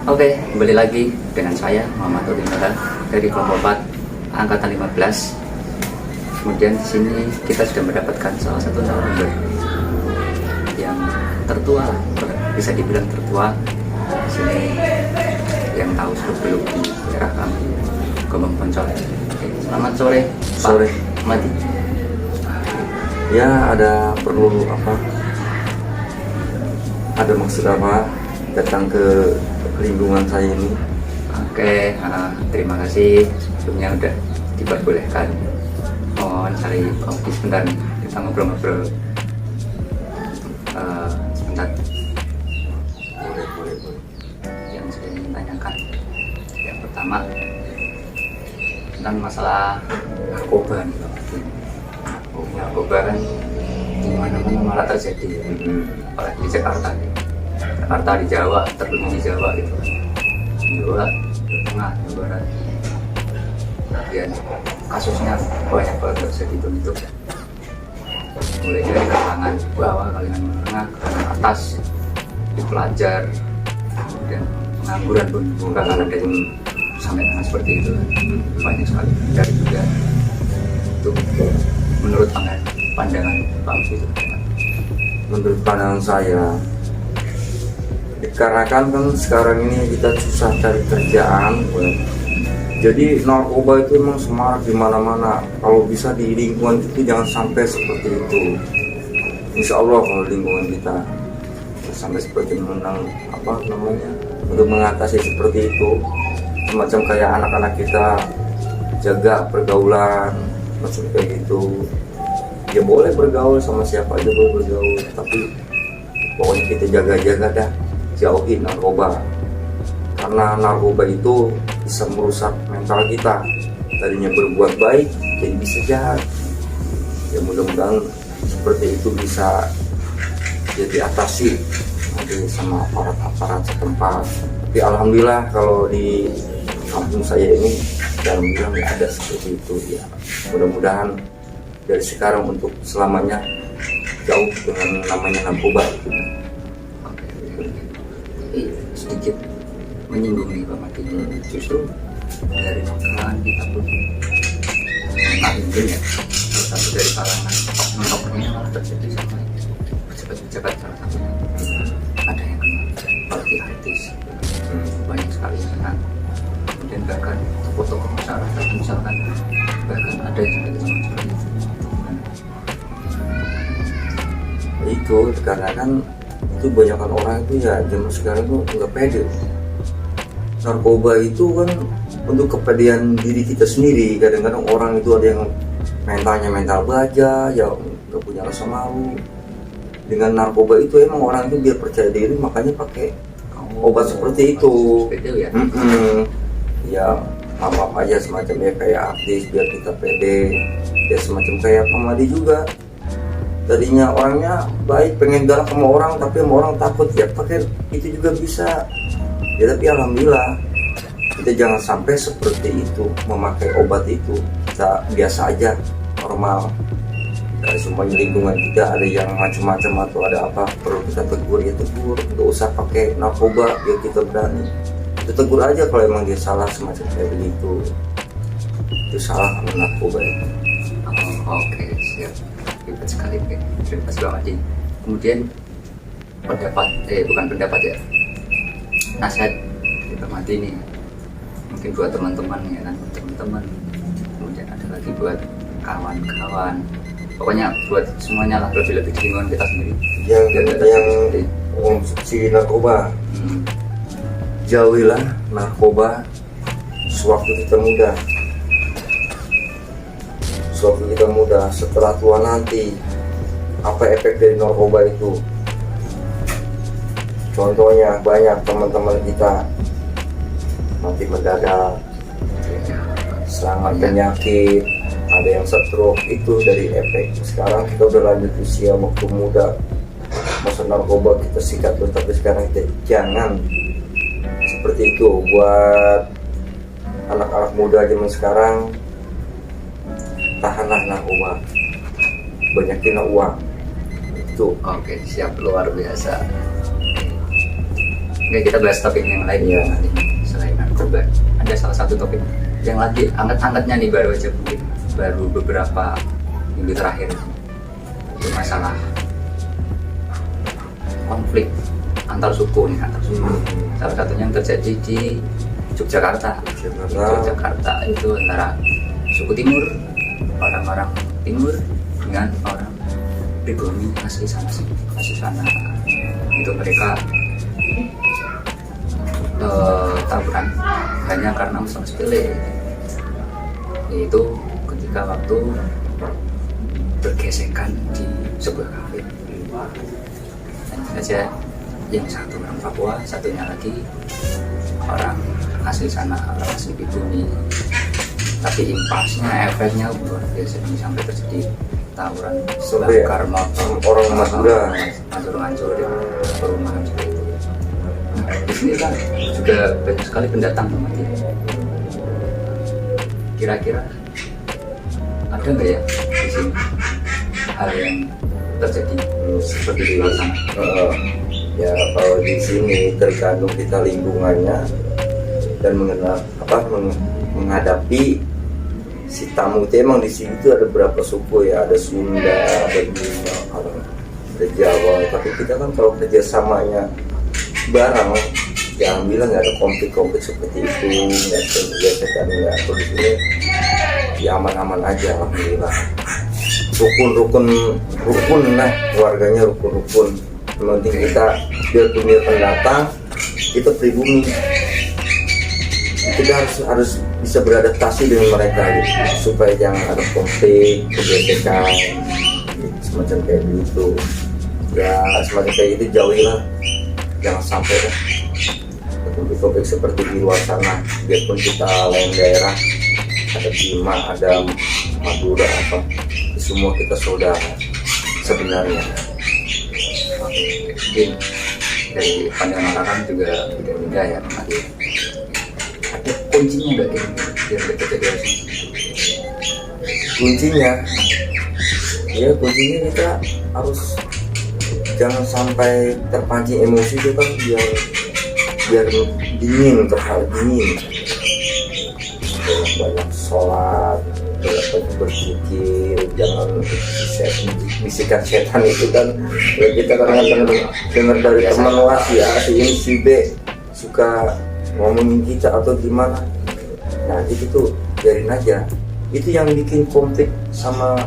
Oke, kembali lagi dengan saya Muhammad Odinara dari kelompok 4 angkatan 15. Kemudian di sini kita sudah mendapatkan salah satu narasumber yang tertua, bisa dibilang tertua di sini, yang tahu seluk-beluk di daerah kami, Gombong Poncol. Selamat sore, Sore. Pak Madi. Ya, ada perlu apa? Ada maksud apa datang ke lingkungan saya ini? Oke, terima kasih sebelumnya udah diperbolehkan. Mohon cari kopi sebentar nih, kita ngobrol-ngobrol sebentar. Boleh. Yang sudah ingin tanyakan, yang pertama tentang masalah narkoba nih, Pak. Narkoba kan di mana-mana malah terjadi, apalagi di Jakarta nih. Jakarta, di Jawa, terlebih di Jawa gitu, Jawa Tengah, Jawa Barat. Kemudian kasusnya banyak banget terjadi itu, mulai dari kalangan bawah, kalangan menengah, kalangan atas, di pelajar, kemudian pengangguran pun bukan ada yang sampai dengan seperti itu, banyak sekali dari juga itu. Menurut pandangan Pak itu, Menurut pandangan saya, dikarenakan kan sekarang ini kita susah cari kerjaan, jadi narkoba itu emang semarak di mana-mana. Kalau bisa di lingkungan itu jangan sampai seperti itu. Insya Allah kalau lingkungan kita sampai seperti menang untuk mengatasi seperti itu, semacam kayak anak-anak kita jaga pergaulan macam kayak gitu. Ya boleh bergaul sama siapa aja, boleh bergaul, tapi pokoknya kita jaga-jaga dah, jauhin narkoba, karena narkoba itu bisa merusak mental kita. Tadinya berbuat baik jadi bisa jahat. Ya mudah-mudahan seperti itu bisa jadi atasi nanti sama aparat-aparat setempat. Tapi alhamdulillah kalau di kampung saya ini alhamdulillah nggak ada seperti itu. Ya mudah-mudahan dari sekarang untuk selamanya jauh dengan namanya narkoba. tapi sedikit menyinggung nih Pak Madi, justru dari kalangan kita pun mungkin ya, satu dari kalangan tokohnya malah terjadi sama pejabat-pejabat, salah satunya ada yang kena, apalagi artis, banyak sekali yang kena. Kemudian bahkan tokoh-tokoh masyarakat misalkan, bahkan ada yang sampai sama seperti itu. Itu karena kan itu banyakkan orang itu ya zaman sekarang tuh nggak pede. Narkoba itu kan untuk kepedean diri kita sendiri. Kadang-kadang orang itu ada yang mentalnya mental baja, ya nggak punya rasa malu. Dengan narkoba itu emang orang itu biar percaya diri, makanya pakai obat seperti itu. Ya. Ya apa aja semacam ya kayak artis biar kita pede. Ya semacam kayak Pamadi juga. Tadinya orangnya baik, pengen galak sama orang, tapi sama orang takut, ya pakai itu juga bisa. Ya tapi alhamdulillah kita jangan sampai seperti itu, memakai obat itu. Kita biasa aja, normal. Dari semua lingkungan kita ada yang macam-macam atau ada apa perlu kita tegur, ya tegur. Nggak usah pakai narkoba biar kita berani. Kita tegur aja kalau emang dia salah semacam kayak begitu. Itu salah sama narkoba itu. Oke, siap. Hebat sekali, terima kasih Pak Madi. Kemudian bukan pendapat ya, nasihat dari Pak Madi ini mungkin buat teman-teman ya kan, teman-teman, kemudian ada lagi buat kawan-kawan, pokoknya buat semuanya lah, lebih-lebih di lingkungan kita sendiri Yang konsumsi narkoba, jauhilah narkoba sewaktu kita muda. Sewaktu kita muda, setelah tua nanti apa efek dari narkoba itu? Contohnya banyak teman-teman kita mati mendadak, serangan penyakit, ada yang stroke, itu dari efek. Sekarang kita udah lanjut usia, waktu muda, masa narkoba kita sikat terus, tapi sekarang kita jangan seperti itu. Buat anak-anak muda zaman sekarang, tahanlah narkoba, banyakin uang itu. Oke, siap, luar biasa. Oke, kita bahas topik yang lain ya nanti selain narkoba. Ada salah satu topik yang lagi anget-angetnya nih, baru aja mungkin baru beberapa minggu terakhir, itu masalah konflik antar suku nih, antar suku. Salah satunya yang terjadi di Yogyakarta. Yogyakarta itu antara suku Timur, orang-orang Timur dengan orang pribumi asli sana. Itu mereka taburan hanya karena masalah sepele, yaitu ketika waktu bergesekan di sebuah kafe. Dan saja yang satu orang Papua, satunya lagi orang asli sana, orang asli pribumi. Tapi impasnya, efeknya luar biasa, sampai terjadi tawuran bakar motor orang Madura, hancur perumahan seperti itu. Nah, di sini kan juga banyak sekali pendatang mati. Kira-kira ada nggak ya di sini hal yang terjadi seperti di luar sana? Ya kalau di sini tergantung kita lingkungannya dan menghadapi si tamu itu. Emang di sini tuh ada beberapa suku ya, ada Sunda, ada Bima, ada Jawa. Tapi kita kan kalau kerjasamanya bareng, jangan bilang nggak ada konflik seperti itu, nggak terbiasakan, nggak. Terus di sini ya aman-aman aja, alhamdulillah. Rukun lah, keluarganya rukun. Yang penting kita biarpun dia pendatang, kita pribumi, kita harus bisa beradaptasi dengan mereka gitu, supaya jangan ada konflik, kegesekan, semacam kayak gitu. Ya semacam kayak gitu jauhilah, jangan sampai konflik seperti di luar sana. Biarpun kita lain daerah, ada Bima, ada Madura, semua kita saudara sebenarnya. Mungkin dari pandangan orang juga beda-beda ya, nanti ada kuncinya nggak biar terjadi sih? Kuncinya kita harus jangan sampai terpancing emosi itu kan, biar dingin, banyak sholat, banyak berpikir, jangan bisikan setan itu kan. Ya kita kadang-kadang dengar dari teman si A, si ini, si B suka ngomongin kita atau gimana. Nah itu biarin aja. Itu yang bikin konflik sama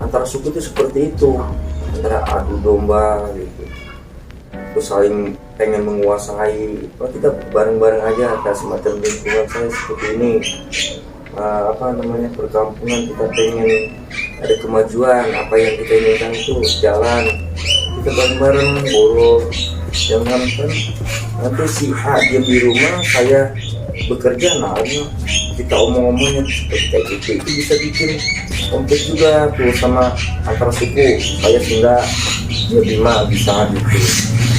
antara suku itu seperti itu, antara adu domba gitu, terus saling pengen menguasai. Kita bareng-bareng aja, kayak semacam lingkungan saya seperti ini, perkampungan, kita pengen ada kemajuan, apa yang kita inginkan itu jalan, kita bareng-bareng borong. Jangan kan nanti si A diam di rumah, saya bekerja, nah kita omong-omongnya seperti kayak gitu, itu bisa bikin konflik juga tuh sama antara suku. Saya Sunda, dia Bima, bisa gitu.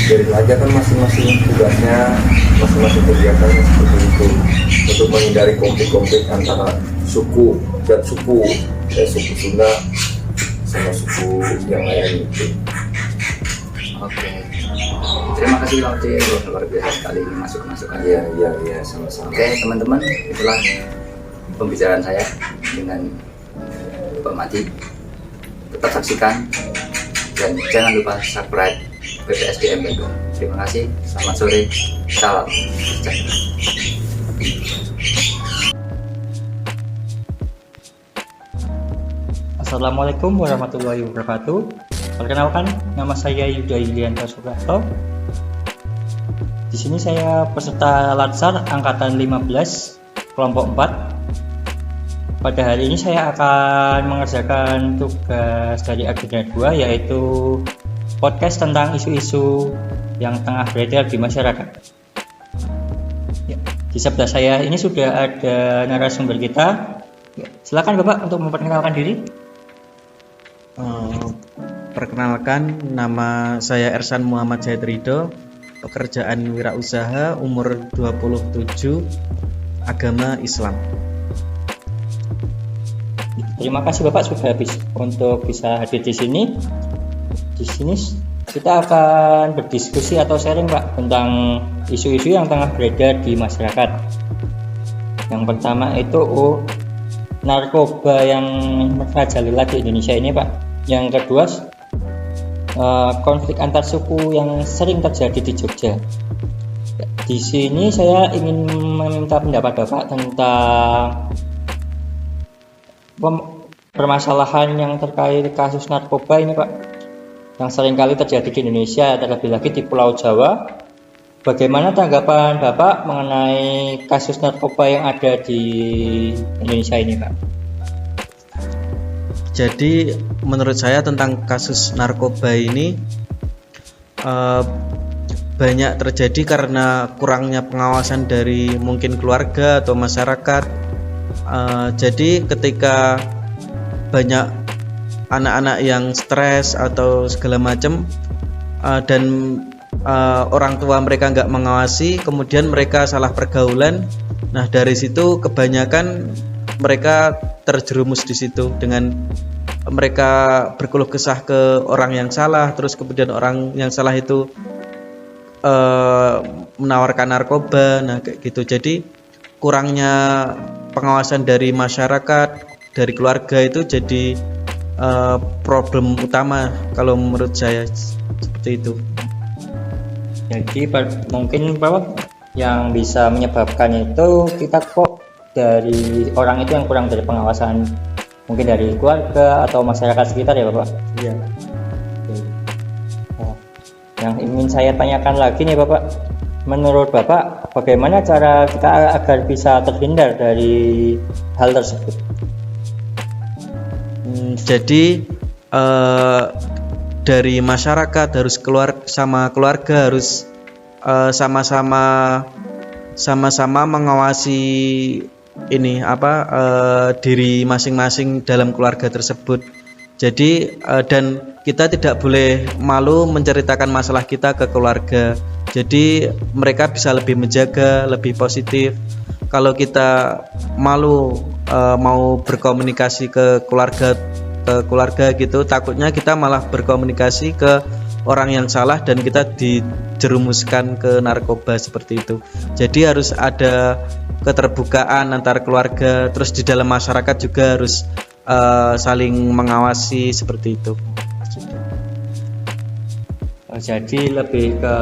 Biarin aja kan masing-masing tugasnya, masing-masing kegiatannya seperti itu, untuk menghindari konflik-konflik antara suku dan suku, kayak suku Sunda sama suku yang lain gitu. Oke, terima kasih Bang Cil, luar biasa sekali ini masukan. Iya, sama-sama. Oke teman-teman, itulah pembicaraan saya dengan Pak Mati. Tetap saksikan dan jangan lupa subscribe PPSDM Bandung. Terima kasih, selamat sore, salam sejahtera. Assalamualaikum warahmatullahi wabarakatuh. Perkenalkan, nama saya Yuda Yulianto Suprapto. Di sini saya peserta Latsar angkatan 15 kelompok 4. Pada hari ini saya akan mengerjakan tugas dari agenda 2, yaitu podcast tentang isu-isu yang tengah beredar di masyarakat. Ya, di sebelah saya ini sudah ada narasumber kita. Ya, silakan Bapak untuk memperkenalkan diri. Perkenalkan, nama saya Ersan Muhammad Zaid Ridho, pekerjaan wirausaha, umur 27, agama Islam. Terima kasih Bapak sudah untuk bisa hadir di sini. Di sini kita akan berdiskusi atau sharing Pak tentang isu-isu yang tengah beredar di masyarakat. Yang pertama itu narkoba yang merajalela di Indonesia ini, Pak. Yang kedua, konflik antar suku yang sering terjadi di Jogja. Di sini saya ingin meminta pendapat Bapak tentang permasalahan yang terkait kasus narkoba ini, Pak, yang seringkali terjadi di Indonesia, terlebih lagi di Pulau Jawa. Bagaimana tanggapan Bapak mengenai kasus narkoba yang ada di Indonesia ini, Pak? Jadi menurut saya tentang kasus narkoba ini banyak terjadi karena kurangnya pengawasan dari mungkin keluarga atau masyarakat. Jadi ketika banyak anak-anak yang stres atau segala macam dan orang tua mereka nggak mengawasi, kemudian mereka salah pergaulan. Nah, dari situ kebanyakan mereka terjerumus di situ dengan mereka berkeluh kesah ke orang yang salah, terus kemudian orang yang salah itu menawarkan narkoba. Nah, kayak gitu. Jadi kurangnya pengawasan dari masyarakat, dari keluarga itu jadi problem utama kalau menurut saya, seperti itu. Jadi mungkin Bapak yang bisa menyebabkan itu kita kok dari orang itu yang kurang dari pengawasan, mungkin dari keluarga atau masyarakat sekitar ya Bapak? Iya. Yang ingin saya tanyakan lagi nih Bapak, menurut Bapak bagaimana cara kita agar bisa terhindar dari hal tersebut? Jadi dari masyarakat harus keluarga harus sama-sama mengawasi ini diri masing-masing dalam keluarga tersebut. Jadi dan kita tidak boleh malu menceritakan masalah kita ke keluarga. Jadi mereka bisa lebih menjaga, lebih positif. Kalau kita malu mau berkomunikasi ke keluarga gitu, takutnya kita malah berkomunikasi ke orang yang salah dan kita dijerumuskan ke narkoba seperti itu. Jadi harus ada keterbukaan antar keluarga, terus di dalam masyarakat juga harus saling mengawasi seperti itu. Jadi lebih ke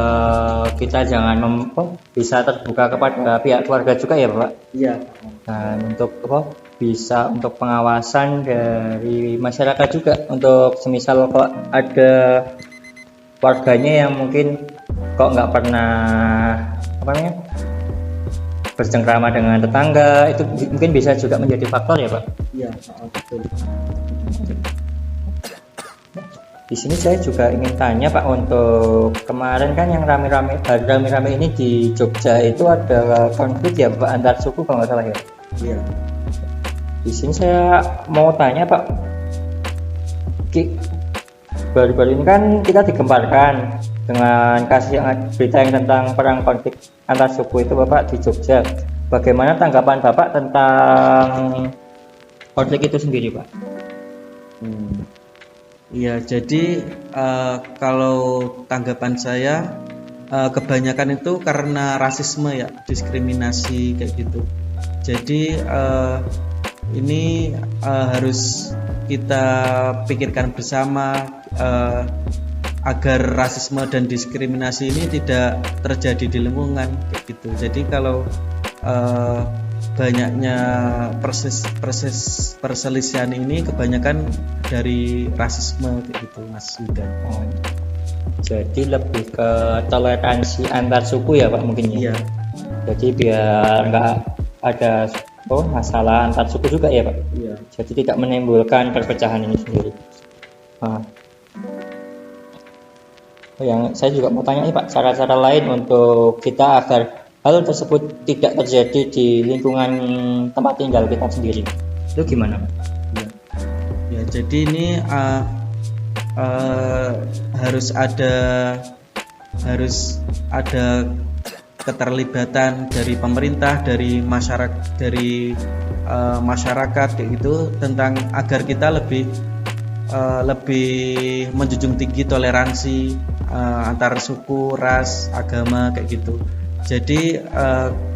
kita jangan bisa terbuka kepada pihak keluarga juga ya Bapak? Iya. Dan untuk bisa untuk pengawasan dari masyarakat juga, untuk semisal kok ada keluarganya yang mungkin kok nggak pernah bercengkrama dengan tetangga, itu mungkin bisa juga menjadi faktor ya Pak? Iya, betul. Di sini saya juga ingin tanya Pak, untuk kemarin kan yang rame-rame ini di Jogja itu ada konflik ya Pak antar suku kalau nggak salah ya? Iya. Di sini saya mau tanya Pak, baru-baru ini kan kita digemparkan dengan kasus berita yang tentang perang konflik antar suku itu Bapak di Jogja. Bagaimana tanggapan Bapak tentang konflik itu sendiri Pak? Iya, jadi kalau tanggapan saya kebanyakan itu karena rasisme ya, diskriminasi kayak gitu. Jadi ini harus kita pikirkan bersama agar rasisme dan diskriminasi ini tidak terjadi di lingkungan kayak gitu. Jadi kalau banyaknya perselisihan ini kebanyakan dari rasisme kayak gitu Mas Yuda. Jadi lebih ke toleransi antar suku ya Pak mungkin ya? Iya. Jadi biar nggak ada masalah antar suku juga ya Pak? Iya. Jadi tidak menimbulkan perpecahan ini sendiri. Yang saya juga mau tanya nih Pak, cara-cara lain untuk kita agar hal tersebut tidak terjadi di lingkungan tempat tinggal kita sendiri, itu gimana Pak? Ya, jadi ini harus ada keterlibatan dari pemerintah, dari masyarakat kayak gitu, tentang agar kita lebih menjunjung tinggi toleransi antar suku, ras, agama kayak gitu. Jadi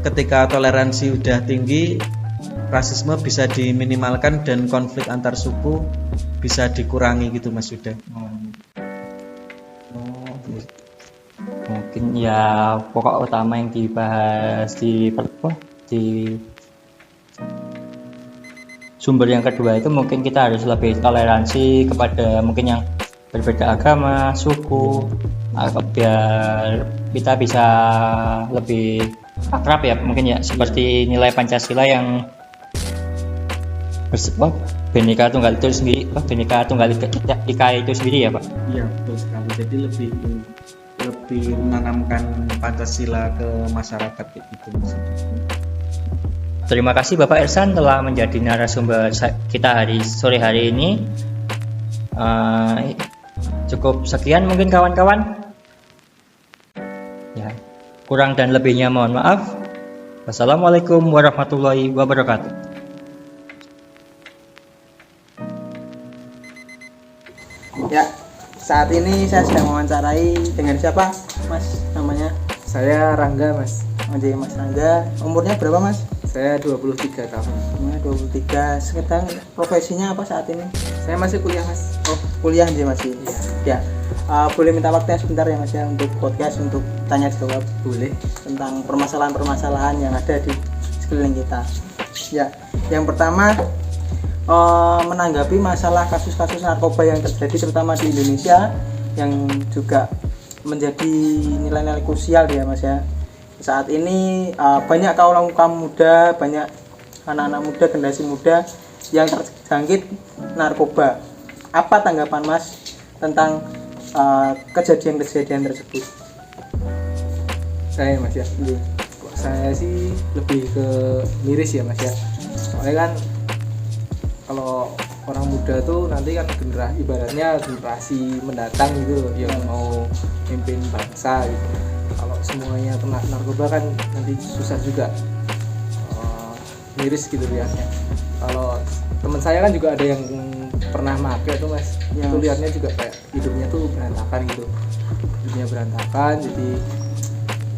ketika toleransi udah tinggi, rasisme bisa diminimalkan dan konflik antar suku bisa dikurangi gitu Mas Yuda. Mungkin ya pokok utama yang dibahas di sumber yang kedua itu mungkin kita harus lebih toleransi kepada mungkin yang berbeda agama, suku, biar kita bisa lebih akrab ya mungkin ya, seperti nilai Pancasila yang Bhinneka Tunggal itu sendiri, Bhinneka Tunggal Ika itu sendiri ya Pak. Iya betul sekali. Jadi lebih menanamkan Pancasila ke masyarakat gitu. Terima kasih Bapak Ersan telah menjadi narasumber kita sore hari ini. Cukup sekian mungkin kawan-kawan. Ya, kurang dan lebihnya mohon maaf. Wassalamualaikum warahmatullahi wabarakatuh. Ya, saat ini saya sedang mewawancarai dengan siapa, Mas? Namanya? Saya Rangga, Mas. Oke, Mas Rangga. Umurnya berapa, Mas? Saya 23 tahun. Umurnya 23. Sekarang profesinya apa saat ini? Saya masih kuliah, Mas. Oh, kuliah dia masih. Ya. Boleh minta waktunya sebentar ya, Mas ya, untuk podcast, untuk tanya jawab. Boleh. Tentang permasalahan-permasalahan yang ada di sekeliling kita. Ya, yang pertama menanggapi masalah kasus-kasus narkoba yang terjadi terutama di Indonesia yang juga menjadi nilai-nilai krusial ya Mas ya. Saat ini banyak kaum muda, banyak anak-anak muda, generasi muda yang terjangkit narkoba. Apa tanggapan Mas tentang kejadian-kejadian tersebut? Saya, Mas ya. Saya sih lebih ke miris ya, Mas ya. Soalnya kan kalau orang muda tuh nanti kan ibaratnya generasi mendatang gitu yang mau mimpin bangsa gitu. Kalau semuanya kena narkoba kan nanti susah juga, miris gitu lihatnya. Kalau teman saya kan juga ada yang pernah make tuh Mas, itu lihatnya juga kayak hidupnya tuh berantakan gitu, hidupnya berantakan. Jadi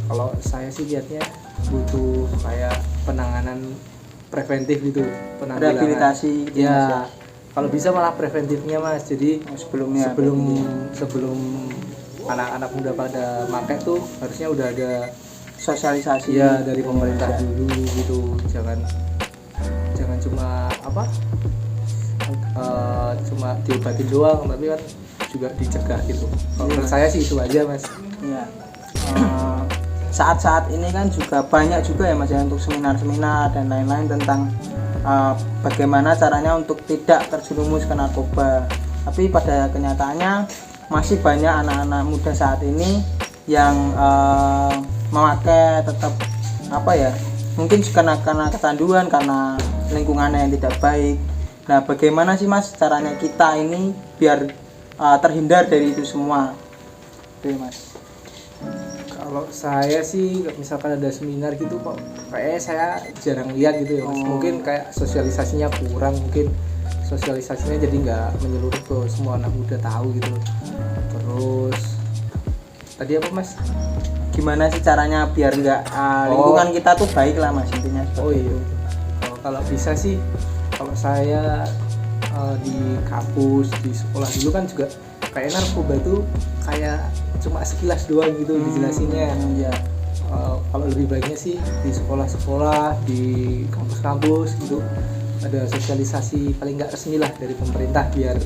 kalau saya sih lihatnya butuh kayak penanganan preventif gitu, penanggulangan, rehabilitasi gitu, ya. Kalau bisa malah preventifnya Mas. Jadi sebelum anak-anak muda pada make tuh harusnya udah ada sosialisasi ya dari pemerintah dulu gitu. Jangan cuma cuma diobatin doang, tapi kan juga dicegah gitu. Kalau menurut saya sih itu aja Mas. Ya. Saat-saat ini kan juga banyak juga ya Mas ya untuk seminar-seminar dan lain-lain tentang bagaimana caranya untuk tidak terjerumus ke narkoba. Tapi pada kenyataannya masih banyak anak-anak muda saat ini yang memakai tetap mungkin karena kecanduan, karena lingkungannya yang tidak baik. Nah, bagaimana sih Mas caranya kita ini biar terhindar dari itu semua? Oke Mas. Kalau saya sih misalkan ada seminar gitu kok kayaknya saya jarang lihat gitu ya Mas. Mungkin kayak sosialisasinya kurang, mungkin sosialisasinya jadi nggak menyeluruh ke semua anak muda tahu gitu. Terus tadi apa Mas? Gimana sih caranya biar nggak lingkungan kita tuh baik lah Mas intinya. Oh iya. Kalau bisa sih, kalau saya di kampus, di sekolah dulu kan juga kayak narkoba tuh kayak cuma sekilas doang gitu dijelasinnya. Ya. Kalau lebih baiknya sih di sekolah-sekolah, di kampus-kampus gitu ada sosialisasi paling nggak resmi lah dari pemerintah biar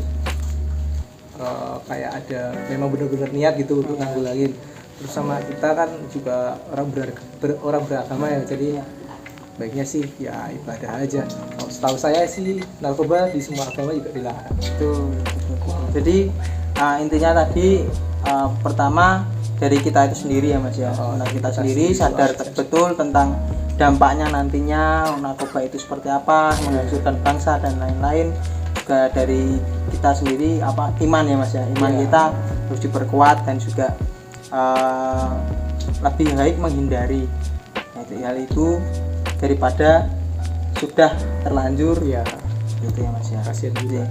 kayak ada memang benar-benar niat gitu untuk nanggulangin. Terus sama kita kan juga orang beragama ya, jadi baiknya sih ya ibadah aja. Kalau setahu saya sih narkoba di semua agama juga dilarang. Betul. Jadi intinya tadi pertama dari kita itu sendiri ya Mas ya. Nah, kita sendiri sadar betul tentang dampaknya nantinya narkoba itu seperti apa, menghancurkan bangsa dan lain-lain. Juga dari kita sendiri iman ya Mas ya. Iman kita harus diperkuat dan juga lebih baik menghindari hal itu daripada sudah terlanjur Ya, gitu ya Mas ya. kasihan juga.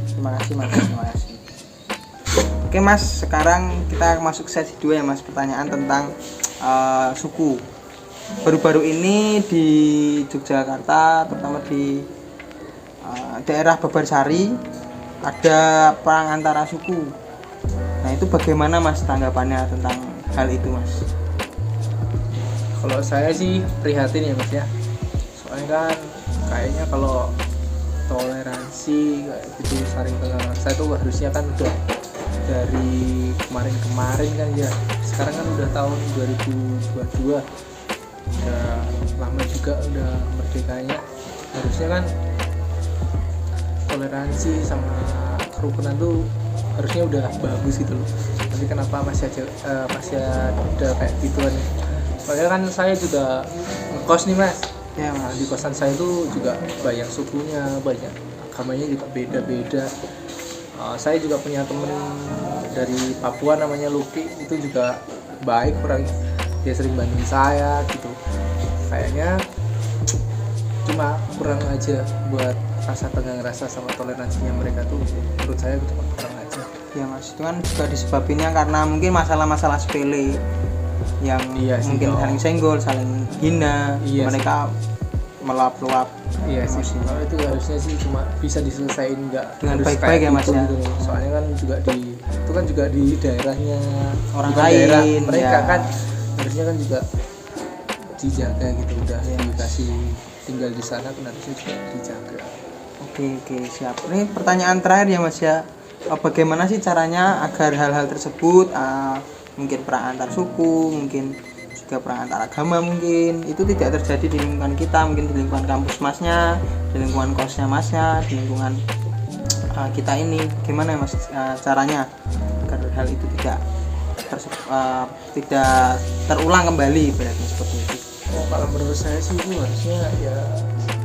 Terima kasih Mas. Terima kasih. Oke Mas, sekarang kita masuk sesi 2 ya Mas, pertanyaan tentang suku. Baru-baru ini di Yogyakarta, terutama di daerah Babarsari, ada perang antara suku. Nah itu bagaimana Mas tanggapannya tentang hal itu Mas? Kalau saya sih prihatin ya Mas ya. Soalnya kan kayaknya kalau toleransi kayak gitu, saling kenal rasa itu harusnya kan udah dari kemarin-kemarin kan ya. Sekarang kan udah tahun 2022, udah lama juga udah merdekanya. Harusnya kan toleransi sama kerukunan tuh harusnya udah bagus gitu loh. Tapi kenapa masih ada kayak gituan ya? Soalnya kan saya juga ngekos nih Mas. Ya Nah, Mas. di kosan saya tuh juga banyak sukunya, banyak agamanya juga beda-beda. Saya juga punya temen dari Papua namanya Luki, itu juga baik orangnya. Dia sering bantuin saya gitu. Kayaknya cuma kurang aja buat rasa tegang rasa sama toleransinya mereka tuh, menurut saya cuma kurang aja. Ya Mas, itu kan juga disebabinnya karena mungkin masalah-masalah sepele yang Iya sih, mungkin dong. saling senggol, saling hina, Iya mereka meluap-luap. Iya sih, emosi. kalau itu harusnya sih cuma bisa diselesaikan, nggak Dengan harus baik-baik kayak ya, Mas, gitu ya. gitu loh. Soalnya kan juga itu kan juga di daerahnya Orang bukan daerah lain, mereka ya. kan harusnya kan juga dijaga gitu, udah Iya, Mas. dikasih tinggal di sana kan harusnya juga dijaga. Oke, siap. Ini pertanyaan terakhir ya Mas ya. Bagaimana sih caranya agar hal-hal tersebut, mungkin perang antar suku, mungkin juga perang antar agama, mungkin itu tidak terjadi di lingkungan kita, mungkin di lingkungan kampus Masnya, di lingkungan kosnya Masnya, di lingkungan kita ini. Gimana ya Mas caranya agar hal itu tidak terulang kembali, berarti seperti itu. Oh, kalau menurut saya sih itu harusnya ya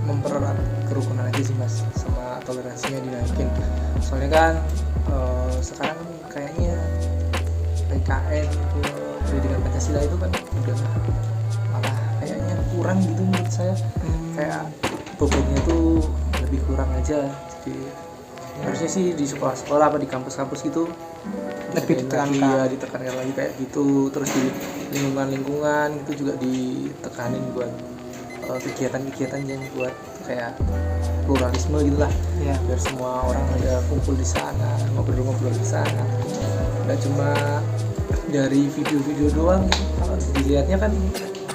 mempererat kerukunan aja sih Mas, sama toleransinya dinaikin. Soalnya kan sekarang kayaknya PKN pendidikan Pancasila itu kan udah malah kayaknya kurang gitu menurut saya. Kayak bebannya tuh lebih kurang aja. Jadi harusnya sih di sekolah-sekolah apa di kampus-kampus gitu Lebih ditekankan ditekankan. lagi, ditekankan lagi kayak gitu. Terus di lingkungan-lingkungan itu juga ditekanin buat kegiatan-kegiatan yang buat kayak pluralisme gitulah, Ya. biar semua orang ada kumpul di sana, ngobrol-ngobrol di sana, nggak cuma dari video-video doang. Kalau dilihatnya kan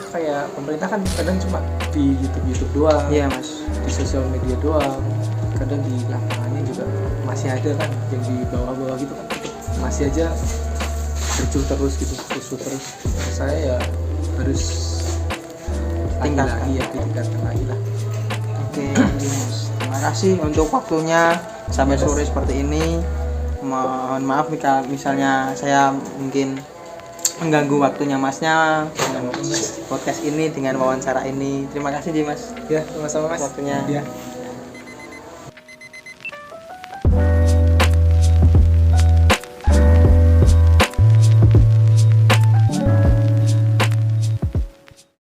kayak pemerintah kan kadang cuma di YouTube doang, Iya Mas. di sosial media doang, kadang di lapangannya juga masih ada kan yang di bawah-bawah gitu kan, tetep masih aja terus terus. Saya ya harus Tingkatkan. lagi ya, ditingkatkan lagi lah. Oke, Mas. Terima kasih untuk waktunya sampai Yes. sore seperti ini. Mohon maaf jika misalnya saya mungkin mengganggu waktunya Masnya dengan podcast ini, dengan wawancara ini. Terima kasih Mas Ya, sama-sama Mas. waktunya. Ya.